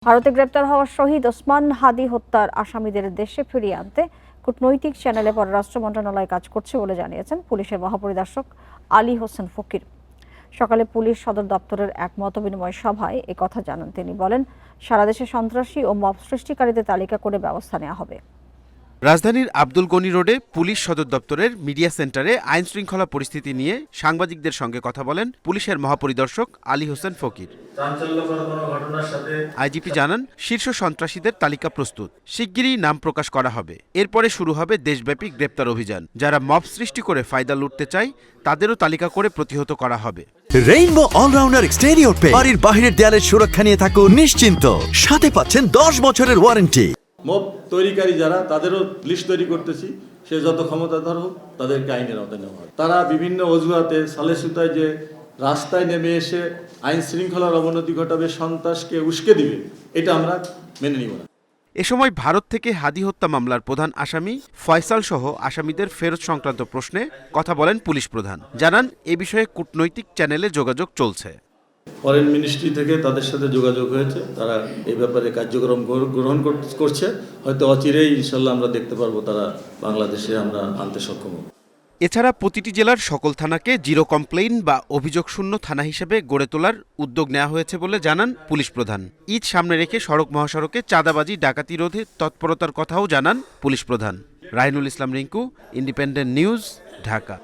ভারতে গ্রেপ্তার হওয়া শহীদ ওসমান হাদি হত্যার আসামিদের দেশে ফিরিয়ে আনতে কূটনৈতিক চ্যানেলে পররাষ্ট্র মন্ত্রণালয় কাজ করছে বলে জানিয়েছেন পুলিশের মহাপরিদর্শক আলী হোসেন ফকির। সকালে পুলিশ সদর দপ্তরের এক মতবিনিময় সভায় একথা জানান তিনি। বলেন, সারা দেশে সন্ত্রাসী ও মব সৃষ্টিকারীদের তালিকা করে ব্যবস্থা নেওয়া হবে। রাজধানীর আব্দুল গনি রোডে পুলিশ সদর দপ্তরের মিডিয়া সেন্টারে আইন শৃঙ্খলা পরিস্থিতি নিয়ে সাংবাদিকদের সঙ্গে কথা বলেন পুলিশের মহাপরিদর্শক আলী হোসেন ফকির। আইজিপি জানান, শীর্ষ সন্ত্রাসীদের তালিকা প্রস্তুত, শিগগিরই নাম প্রকাশ করা হবে। এরপরে শুরু হবে দেশব্যাপী গ্রেপ্তার অভিযান। যারা মব সৃষ্টি করে ফায়দা লুটতে চায় তাদেরও তালিকা করে প্রতিহত করা হবে। রেইনবো অলরাউন্ডার এক্সটেরিয়র পেইন্ট বাড়ির বাহিরের দেয়ালের সুরক্ষা নিয়ে থাকুন নিশ্চিন্ত। সাথে পাচ্ছেন 10 বছরের ওয়ারেন্টি। মব তৈরিকারী যারা, তাদেরও লিস্ট তৈরি করতেছি। সে যত ক্ষমতাধর হোক তাদেরকে আইনের আওতায় নেওয়া হয়। তারা বিভিন্ন অজুহাতে সালে সুতায় যে রাস্তায় নেমে এসে আইন শৃঙ্খলার অবনতি ঘটাবে, সন্ত্রাসকে উস্কে দিবে, এটা আমরা মেনে নিব না। এ সময় ভারত থেকে হাদি হত্যা মামলার প্রধান আসামি ফয়সাল সহ আসামিদের ফেরত সংক্রান্ত প্রশ্নে কথা বলেন পুলিশ প্রধান। জানান, এ বিষয়ে কূটনৈতিক চ্যানেলে যোগাযোগ চলছে। ফরেন মিনিস্ট্রি থেকে তাদের সাথে যোগাযোগ হয়েছে, তারা এই ব্যাপারে কার্যক্রম গ্রহণ করছে। হয়তো অচিরেই ইনশাল্লাহ আমরা দেখতে পারবো তারা বাংলাদেশে আমরা আনতে সক্ষম হব। এছাড়া প্রতিটি জেলার সকল থানাকে জিরো কমপ্লেইন বা অভিযোগ শূন্য থানা হিসেবে গড়ে তোলার উদ্যোগ নেওয়া হয়েছে বলে জানান পুলিশ প্রধান। ঈদ সামনে রেখে সড়ক মহাসড়কে চাঁদাবাজি ডাকাতি রোধে তৎপরতার কথাও জানান পুলিশ প্রধান। রাহিনুল ইসলাম রিঙ্কু, ইন্ডিপেন্ডেন্ট নিউজ, ঢাকা।